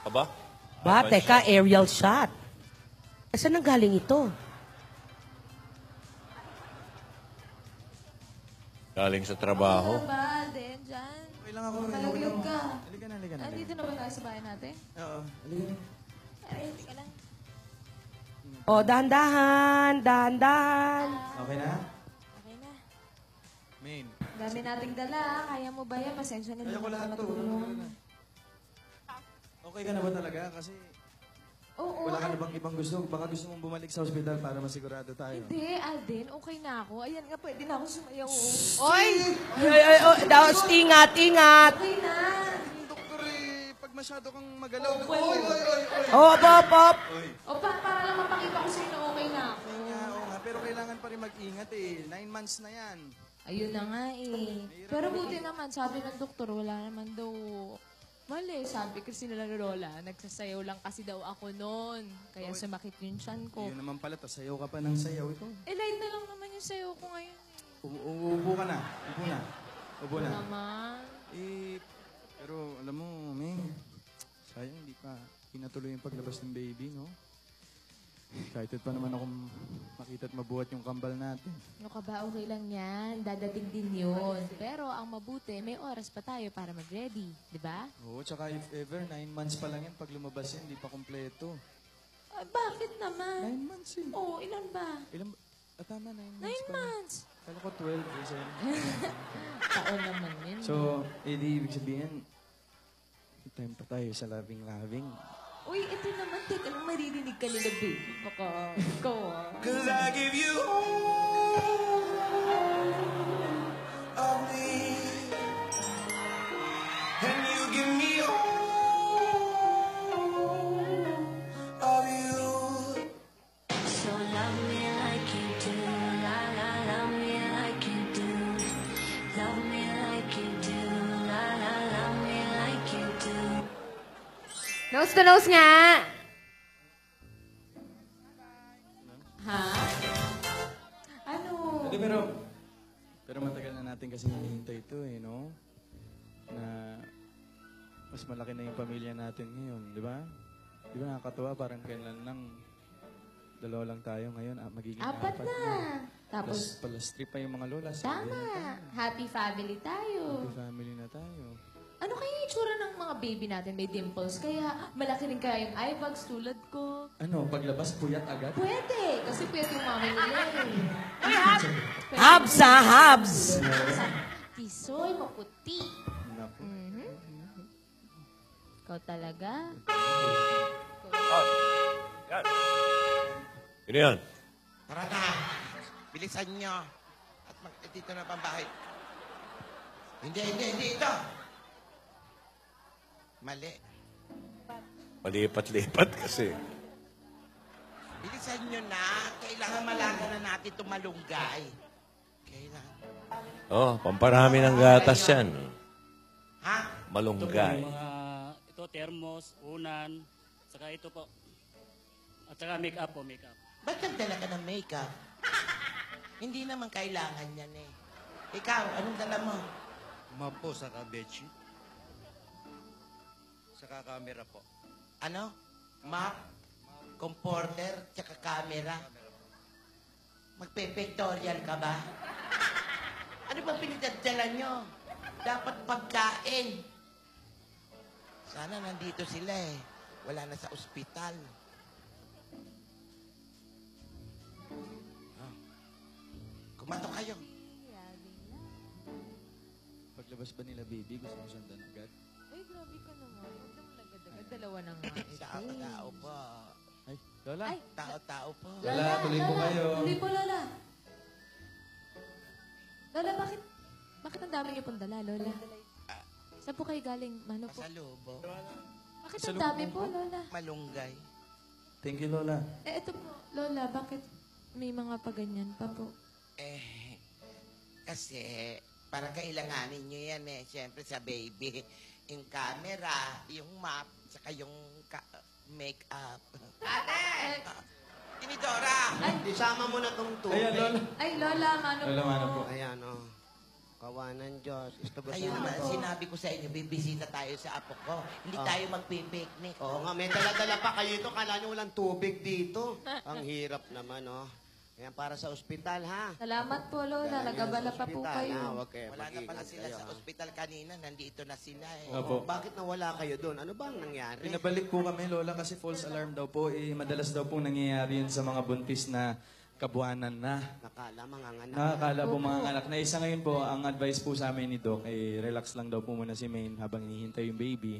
Aba? Ba, teka, aerial shot. Saan nang galing ito? Galing sa trabaho. Ba, din, dyan. Okay lang ako. Malaglag ka. Halika na, halika na. Nandito na ba tayo sa bahay natin? Oo, halika na. Ay, hindi ka lang. O, dahan-dahan, dahan-dahan. Okay na? Okay na. Main. Dami nating dala. Kaya mo ba yan? Pasensya na. Kaya ko lahat to. matulong. Okay ka na ba talaga? Kasi Oo. wala ka na bang ibang gusto? Baka gusto mong bumalik sa ospital para masigurado tayo. Hindi, Alden. Okay na ako. Ayan nga, pwede na ako sumayaw. Oy! Ay, daos, ingat, ingat. Okay na. Doktor, pag masyado kang magalaw. Oh, pop, pop. O, para lang mapakita ko sa'yo na okay na ako. Oo nga, pero kailangan pa rin mag-ingat 9 months na yan. Ayun na nga eh. Pero buti naman, sabi ng doktor, wala naman daw. Mali, sabi kasi nila ni Lola, nagsasayaw lang kasi daw ako noon. Kaya sumakit yung tiyan ko. Yun naman pala, tas sayaw ka pa ng sayaw ito. Eh, light na lang naman yung sayaw ko ngayon. Uupo ka na. Upo na. Upo na. Naman. Pero alam mo, Ming, sayang hindi pa pinatuloy yung paglabas ng baby, no? Excited pa naman akong makita at mabuhat yung kambal natin. Ano ka ba? Okay lang yan. Dadating din yun. Pero ang mabuti, may oras pa tayo para mag-ready. Di ba? Oo, tsaka if ever, 9 months pa lang yan. Pag lumabas yan, hindi pa kompleto. Bakit naman? 9 months eh. Oo, ilan ba? Ilan ba? Tama, 9 months 9 pa lang. months. Kala ko 12. Taon naman yun. So, ibig sabihin, may time pa tayo sa loving-loving. Uy, ito naman. Teka lang, maririnig ka nila, baby. Baka ikaw ah. Cause I give you all of me, and you give me all of you. So love me like you do, la la, love me like you do. Love me like you do, la la, love me like you do. Nose to nose nga! Ha? Ano? Hindi, pero matagal na natin kasi hinihintay ito no? Na mas malaki na yung pamilya natin ngayon, di ba? Di ba nakakatuwa, parang kailan lang, dalawa lang tayo ngayon, magiging Apat na. Tapos, Plus 3 pa yung mga lola. tama. Happy family tayo. Happy family na tayo. Ano kaya yung itsura ng mga baby natin? May dimples. Kaya malaki rin kaya yung eye bags tulad ko. Ano, paglabas, puyat agad? Pwede. Kasi pwede yung mami nila eh. Habs, ha, habs. Tisoy, maputi. Naku. Ikaw talaga? Sino yan? Tara na! Bilisan nyo! At dito na pambahay. Hindi ito! Mali. Malipat-lipat kasi. Bilisan nyo na. Kailangan malaga na natin itong malunggay. Kailangan. Oh, pamparami ng gatas yan. Ha? Malunggay. Ito, thermos, unan, saka ito po. At saka make-up po, make-up. Ba't nagdala ka ng makeup? Hindi naman kailangan yan eh. Ikaw, anong dala mo? Map po, saka bedsheet. Saka camera po. Ano? Map? Comforter? Tsaka camera? Magpe-pictorial ka ba? Ano ba pinagdadala nyo? Dapat pagkain. Sana nandito sila eh. Wala na sa ospital. Oh. Kumato kayo. Paglabas ba nila, baby, gusto mo sundan agad? Uy, grabe ka naman. Huwag naman agad-agad. Dalawa na nga ito. Tao po. Ay, Lola. Ay, Tao po. Lola, tuloy po kayo. Tuloy po, Lola. Lola, bakit ang dami niyo pong dala, Lola? Saan po kayo galing? Mano po? Masalubo. Bakit ang dami po, Lola? Malunggay. Thank you, Lola. Ito po, Lola, bakit may mga paganyan pa po? Kasi parang kailanganin nyo yan eh. Siyempre sa baby. Yung camera, yung map, saka yung make-up. Ate! Tinidora! Isama mo na tong tubig. Ayan, Lola. Ay, Lola, mano Lola, po? mano po. Ayan, oh. Kawanan Diyos. Ayun naman, sinabi ko sa inyo, bibisita tayo sa apo ko. Hindi tayo magpipiknik. Oo nga, may dala-dala pa kayo ito. Kala nyo walang tubig dito. Ang hirap naman, oh. Ayan, para sa ospital, ha? Salamat po, Lola. Nagabala pa po kayo. Huwag kayo, Wala na pala mag-ingat sila kayo, sa ha? ospital kanina. Nandito na sila eh. Opo. Bakit nawala kayo doon? Ano ba ang nangyari? Pinabalik po kami, Lola, kasi false alarm daw po. Madalas daw po nangyayari yun sa mga buntis na kabuanan na. Nakala, mga anak. Nakakala po mga anak na isa ngayon po, ang advice po sa amin ni Doc, relax lang daw po muna si Maine habang hinihintay yung baby.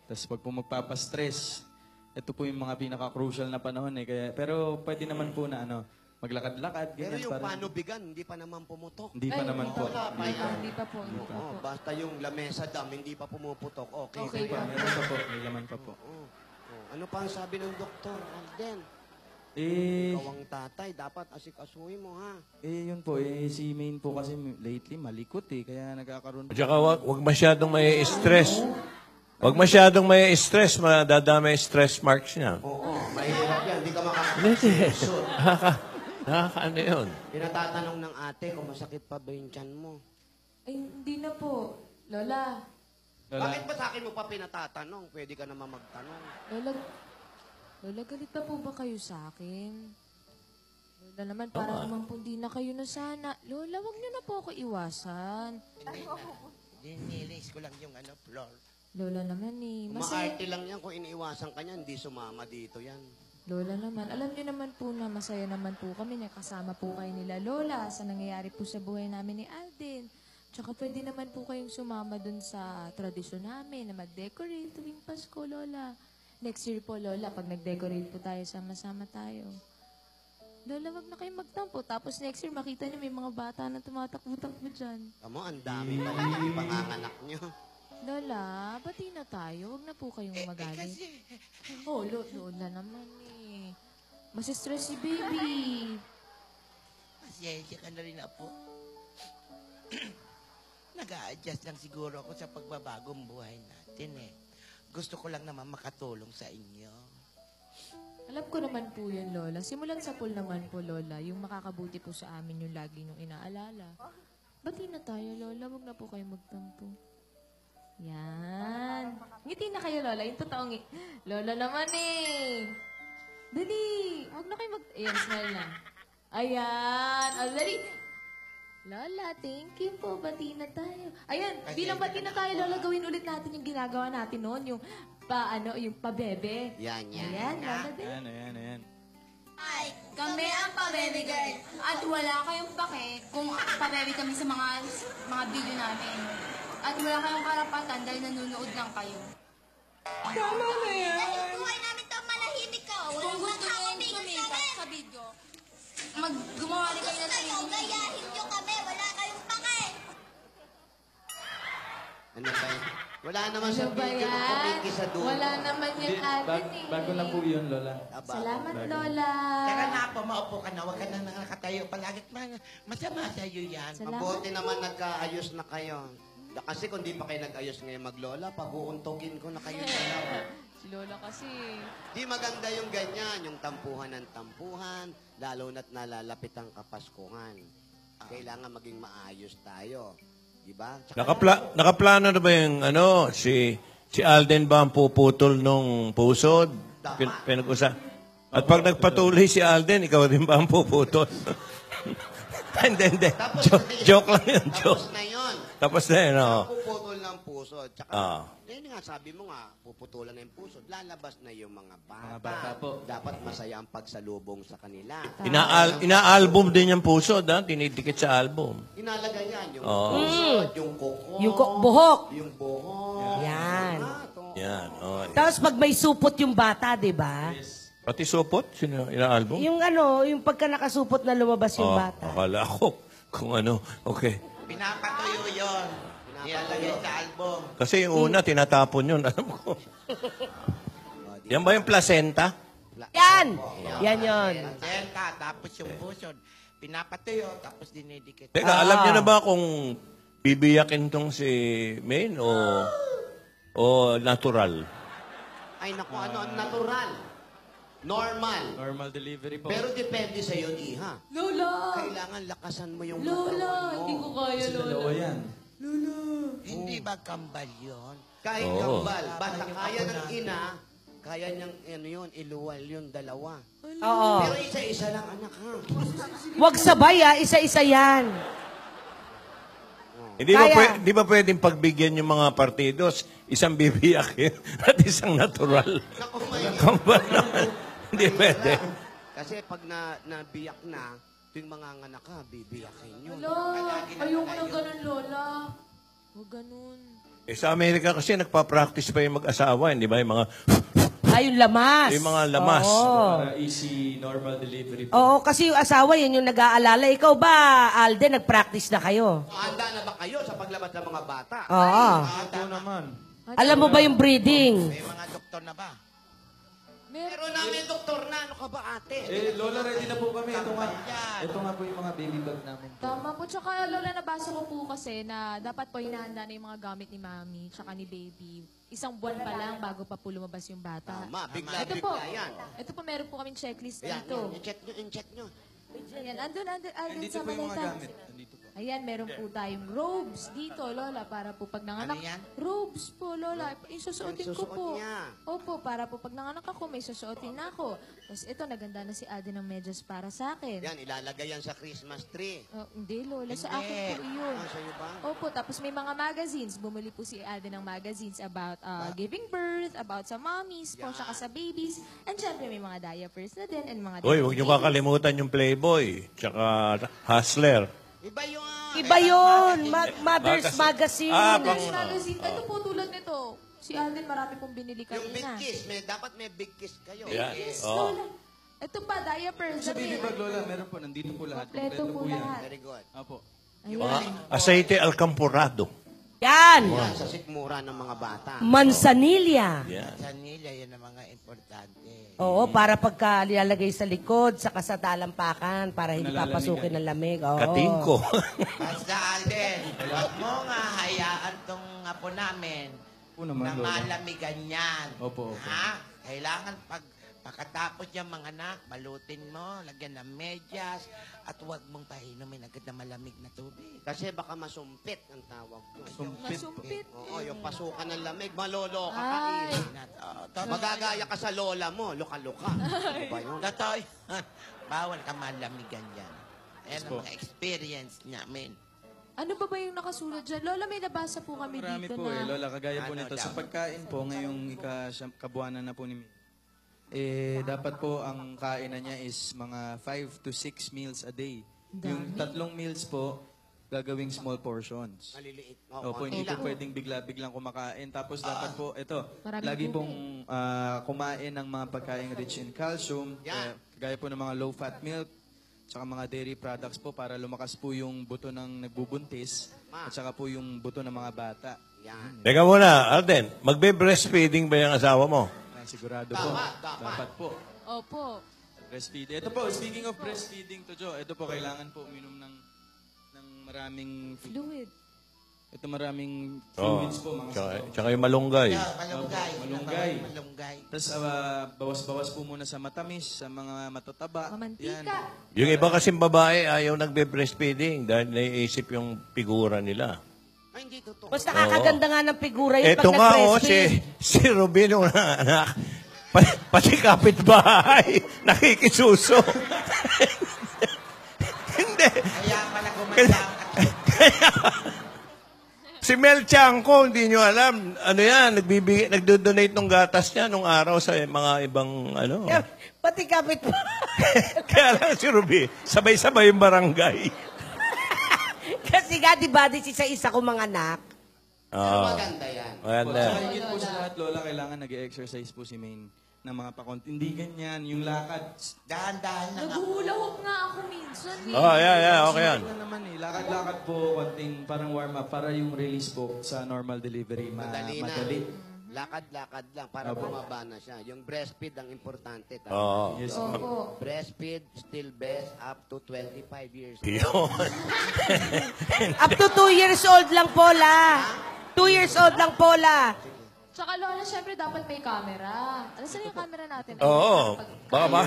Tapos pag po magpapastress, ito po yung mga pinaka-crucial na panahon eh. Pero pwede naman po na maglakad-lakad, Pero ganyan. yung panubigan, hindi pa naman pumutok. Hindi pa naman po. Hindi pa po. Hindi pa Oo, po. basta yung lamesa dam, hindi pa pumuputok. Okay. Okay Pa, meron pa po, may laman pa po. Oo. Ano pa ang sabi ng doktor, Alden? Eh, Ikaw ang tatay, dapat asikasuhin mo, ha? yun po, si Maine po kasi lately malikot eh, kaya nagkakaroon At saka wag masyadong may stress. Wag masyadong may stress, madadama yung stress marks niya. Oo, mahirap yan. Hindi ka Hindi. makakapagsusot. Nakakaano yun? Pinatatanong ng ate kung masakit pa ba yung tiyan mo. Ay, hindi na po. Lola. Lola, Bakit ba sa akin mo pa pinatatanong? Pwede ka naman magtanong. Lola, galit na po ba kayo sa akin? Lola naman, para naman po di na kayo nasana. Lola, wag niyo na po ako iwasan. Dinilis ko lang yung floor. Lola naman masaya. Maarte lang yan kung iniiwasan ka niya, hindi sumama dito yan. Lola naman, alam niyo naman po na masaya naman po kami na kasama po kayo nila Lola sa nangyayari po sa buhay namin ni Alden. Tsaka pwede naman po kayong sumama dun sa tradisyon namin na mag-decorate tuwing Pasko, Lola. Next year po, Lola, pag nag-decorate po tayo, sama-sama tayo. Lola, wag na kayong magtampo. Tapos next year, makita niyo may mga bata na tumatakbo-takbo dyan. Tamo, ang dami pala yung panganganak niyo. Lola, bati na tayo. Wag na po kayong magalit. Oh, Lola naman eh. Masistress si baby. Pasensya ka na rin, apo. Nag-a-adjust lang siguro ako sa pagbabagong buhay natin eh. Gusto ko lang naman makatulong sa inyo. Alam ko naman po yun, Lola. Simulan sa pool naman po, Lola. Yung makakabuti po sa amin yung lagi nyung inaalala. Bati na tayo, Lola. Wag na po kayo magtampo. Yan. Ngiti na kayo, Lola. Yung totoong Lola naman eh. Dali. Wag na kayo Ayan, smile na. Ayan. Dali. Lola, thank you po. Bati na tayo. Ayan, bilang bati na tayo, Lola, gawin ulit natin yung ginagawa natin noon. Yung yung pabebe. Yan. Ayan, Lola din. Ayan. Ay, kami ang pabebe girl. At wala kayong pake kung pabebe kami sa mga video namin. At wala kayong karapatan dahil nanonood lang kayo. Tama na yan. Buhay namin ito malahimik ka. Kung gusto nyo yung sumikat sa video, gumawa rin kayo na sarili nyo. Gayahin nyo kami. Wala kayong pake. Ano ba yun? Wala naman sa Ano ba video ng yan? kumiki sa dulo. Wala naman yung atin eh. Bago na po yun, Lola. Salamat, Lola. Tara na po, maupo ka na. Huwag ka na nakatayo palagi. Masama sa'yo yan. Salamat Mabuti po. naman nagkaayos na kayo. Kasi kung di pa kayo nag-ayos ngayon maglola, pag-uuntogin ko na kayo dalawa. Si Lola kasi. Di maganda yung ganyan, yung tampuhan ng tampuhan, lalo na't nalalapit ang kapaskuhan. Kailangan maging maayos tayo. Di ba? Nakaplano na ba yung si Alden ba ang puputol nung pusod? Pinag-usa. At pag nagpatuloy si Alden, ikaw rin ba ang puputol? Hindi. Joke lang yun, joke. Tapos na yun. Tapos na yun, oo. Puputol ng puso. Tsaka, yun nga, sabi mo nga, puputulan na yung puso. Lalabas na yung mga bata. Mga bata po. Dapat masaya ang pagsalubong sa kanila. Ina-album din yung puso, tinidikit sa album. Inalagay yan, yung Oo. puso, yung kuko, Yung buhok. yung buhok. Yan. Yan. Oh. Tapos pag may supot yung bata, di ba? Pati supot, sino ina-album? Yung yung pagka nakasupot na lumabas yung bata. Akala ko kung okay. Pinapatuyo yun. Nilalagay sa album. Kasi yung una, tinatapon yun, alam ko. Yan ba yung placenta? Yan! Yan yun. Placenta, tapos yung puso. Pinapatuyo, tapos dinidikit. Teka, alam niyo na ba kung bibiyakin tong si Maine o natural? Ay, naku, ano ang natural? Normal. Normal delivery po. Pero depende sa iyo, Iha. Lola! Kailangan lakasan mo yung Lola! katawan mo. Hindi ko kaya, Kasi Lola. dalawa yan. Hindi ba kambal yun? Kahit Oo. kambal. Basta kaya ng ina, kaya niyang iluwal yung dalawa. Oo. Pero isa-isa lang, anak, ha? Huwag sabay, isa-isa yan. Hindi ba, Kaya. di ba pwedeng pagbigyan yung mga partidos, isang bibiyakin at isang natural? Naku, may Kambal naman. Hindi pwede. Kasi pag nabiyak na, tuwing mga nganak ka, bibiyakin yun. Lola! Ayoko ng ganun, Lola. Huwag ganun. Eh, sa Amerika kasi nagpa-practice pa yung mag-asawa, hindi ba? Yung mga, Ay, yung lamas. yung mga lamas. Oo. Para easy, normal delivery po. Oo, kasi yung asawa, yun yung nag-aalala. Ikaw ba, Alden, nag-practice na kayo? Handa na ba kayo sa paglabas ng mga bata? Oo. Ito naman. Alam mo ba yung breeding? May mga doktor na ba? Meron namin doktor na, ano ka ba ate? Lola, ready na po kami. Ito nga po yung mga baby bag namin. Tama po. Tsaka, Lola, nabasa ko po kasi na dapat po hinahanda na yung mga gamit ni Mami tsaka ni Baby. Isang buwan pa lang bago pa po lumabas yung bata. Tama, Ito po. bigla-bigla yan. Ito po, meron po kaming checklist Ayan, dito. in-check nyo. Ayan, andun Nandito sa po yung mga maleta. gamit. Nandito po. Ayan, meron po tayong robes dito, Lola, para po pag nanganak. Ano yan? Robes po, Lola. Isusuotin ko Susuot po. niya. Opo, para po pag nanganak ako, may susuotin na ako. Tapos ito, naganda na si Ade ng medyas para sa akin. Yan, ilalagay yan sa Christmas tree. Oh, hindi, Lola. Sa akin po iyon. Ah, sa'yo ba? Opo, tapos may mga magazines. Bumili po si Ade ng magazines about giving birth, about sa mommies po, saka sa babies. And syempre, may mga diapers na din and mga Uy, huwag niyo kakalimutan yung Playboy, tsaka Hustler. Iba yung... Iba yun. Mother's Magazine. Mother's magazine. Ito po tulad nito. Si Alden, marami pong binili Yung big kanina. kiss, dapat may big kiss kayo. Yan. Yes, Oo. Lola. Ito pa, diapers. Sa baby bag, Lola, meron po. Nandito po lahat. Kompleto po yan. lahat. Very good. Opo. Mga aceite alcamporado. Yan. Yan, sa sikmura ng mga bata. Manzanilla. Yan. Sanila, yan ang mga importante. Oo, para pagka nilalagay sa likod, saka sa talampakan, para hindi papasukin ng lamig. Oo. Katingko. Basta, Alden, huwag mo nga hayaan tong apo namin Po naman, na Lola. malamigan yan. Opo, opo. Ha? Kailangan pagkatapos niya mga anak, balutin mo, lagyan ng medyas, at huwag mong painumin agad na malamig na tubig. Kasi baka masumpit ang tawag doon. Masumpit. Oo, yung pasukan ng lamig, maloloka ka. Ay. Magagaya ka sa lola mo, luka-luka. Ano ba yun? Totoo yun. Bawal ka malamigan yan. Yan ang mga experience namin. Ano ba ba yung nakasulat dyan? Lola, may nabasa po kami Marami dito po na... Lola. Kagaya po Ano nito. daw? Sa pagkain po, ngayong kabuwanan na po ni dapat po ang kainan niya is mga 5 to 6 meals a day. Yung 3 meals po, gagawing small portions. Maliliit. Opo, hindi po pwedeng bigla-biglang kumakain. Tapos dapat po, ito, Maraming lagi tubig. pong kumain ng mga pagkain rich in calcium, gaya po ng mga low-fat milk, tsaka mga dairy products po para lumakas po yung buto ng nagbubuntis at saka po yung buto ng mga bata. Yan. Teka muna, Alden, magbe-breastfeeding ba yung asawa mo? Sigurado po. Dapat po. Opo. Breastfeeding. Ito po, speaking of breastfeeding to Jo, ito po, kailangan po uminom ng maraming, Fluid. ito maraming Oo. fluids po, mga Tsaka yung malunggay. Malunggay. Malunggay. Malunggay. Tapos bawas-bawas po muna sa matamis, sa mga matataba. Mamantika. Yung iba kasing babae ayaw nagbe-breastfeeding dahil naiisip yung figura nila. Ay, hindi totoo. Mas nakakaganda nga ng figura yun Eto pag nga, nag-breastfeed. si Rubino na anak, pati kapitbahay, nakikisuso. Hindi. Kaya pala kumandang Si Mel Chanco, hindi nyo alam, ano yan, nagdo-donate ng gatas niya nung araw sa mga ibang, ano. Pati kapit mo. Kaya lang si Ruby, sabay-sabay yung barangay. Kasi nga, di ba, isa-isa ko mga anak. Maganda yan. Maganda. Sa higit po sa lahat, Lola, kailangan nag-exercise po si Maine ng mga pakonti. Hindi ganyan, yung lakad. dahan-dahan na nga. Naguhulahok nga ako minsan. Okay yan. Ano naman lakad-lakad po, konting parang warm-up para yung release po sa normal delivery. Madali na. Madali. Lakad-lakad lang para bumaba na siya. Yung breastfeed ang importante. Tama? Oo. Yes. Opo. Breastfeed still best up to 25 years. Yun. Up to 2 years old lang, Pola. 2 years old lang, Pola. Tsaka Lola, syempre dapat may camera. Alam saan yung camera natin? Oo. Baka ba?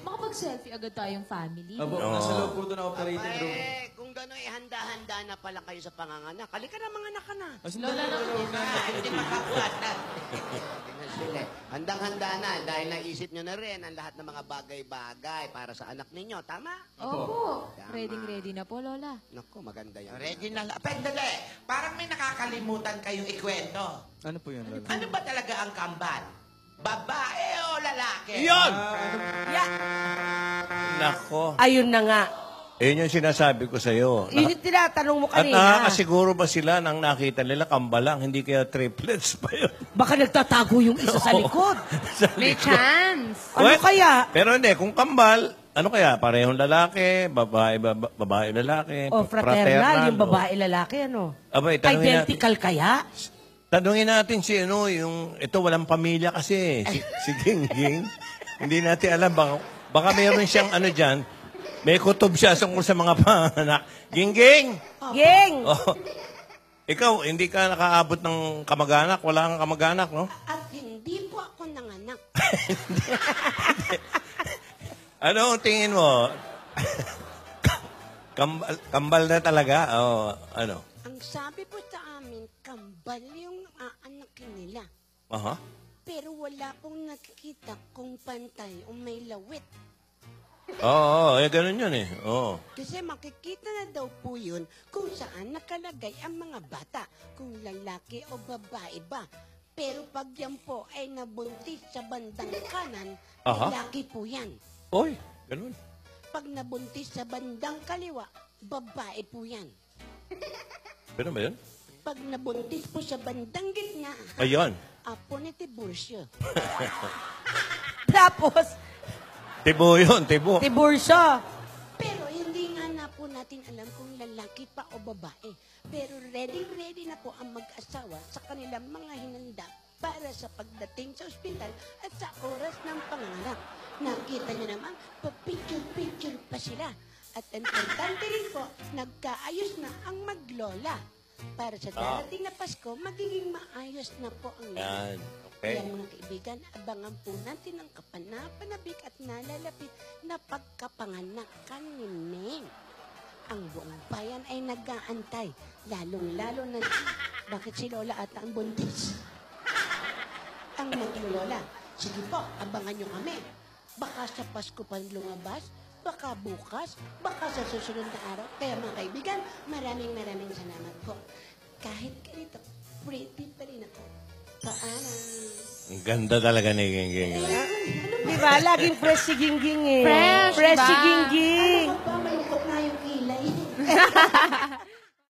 Makapag-selfie agad tayong family. Abo, nasa loob po ito na operating room. Eh, kung gano'n, handa-handa na pala kayo sa panganganak. Halika na, mga anak ka na. Lola na Hindi makakuwatan. Handang-handa na dahil naisip nyo na rin ang lahat ng mga bagay-bagay para sa anak ninyo. Tama? Opo. Tama. Ready na po, Lola. Naku, maganda yan. Ready na lang. Dali, parang may nakakalimutan kayong ikwento. Ano po yun, Lola? Ano ba talaga ang kambal? Babae o lalaki? Yan! Nako. Ayun na nga. Yun yung sinasabi ko sa'yo. Yun yung tinatanong mo At kanina. nakakasiguro ba sila nang nakita nila kambalang, hindi kaya triplets pa yun? Baka nagtatago yung isa sa likod. Sa May likod. chance. Ano Well, kaya? Pero hindi, kung kambal, ano kaya? Parehong lalaki, babae, lalaki, O fraternal, yung babae lalaki, ano? Abay, tanungin natin, Identical kaya? tanungin natin si ano, yung, ito walang pamilya kasi, si Gingging. Hindi natin alam, baka meron siyang ano dyan, may kutob siya tungkol sa mga panganak. Gingging! Ging! Oh, ikaw, hindi ka nakaabot ng kamag-anak, wala kang kamag-anak, no? At hindi po ako nanganak. Ano ang tingin mo? Kambal na talaga? O, ano? Ang sabi po sa amin, kambal yung aanakin nila. Aha. Pero wala pong nakikita kung pantay o may lawit. Oo, ganun yun eh. Oo. Kasi makikita na daw po yun kung saan nakalagay ang mga bata, kung lalaki o babae ba. Pero pag yan po ay nabuntis sa bandang kanan, Aha. lalaki po yan. Oy, ganun. Pag nabuntis sa bandang kaliwa, babae po yan. Ganun ba yun? Pag nabuntis po sa bandang gitna, Ayun. apo ni Tiburcio. Tapos, Tibo yun, tibo. Tiburcio. Pero hindi nga na po natin alam kung lalaki pa o babae. Pero ready na po ang mag-asawa sa kanilang mga hinanda para sa pagdating sa ospital at sa oras ng panganganak. Nakita niyo naman, pa-picture-picture pa sila. At importante rin po, nagkaayos na ang maglola. Para sa darating na Pasko, magiging maayos na po ang lahat. Yan. Okay. Kaya mga kaibigan, abangan po natin ang kapanapanabik at nalalapit na pagkapanganakan ni Ming. Ang buong bayan ay nag-aantay, lalong-lalo na bakit si Lola ata ang buntis. Ang maglola, sige po, abangan nyo kami. Baka sa Pasko pa lumabas, baka bukas, baka sa susunod na araw. Kaya mga kaibigan, maraming salamat po. Kahit ganito, pretty pa rin ako. Paalam. Ang ganda talaga ni Gingging. Di ba? Laging fresh si Gingging eh. Fresh, Fresh si diba? Gingging. Ano ba, malukot na yung kilay.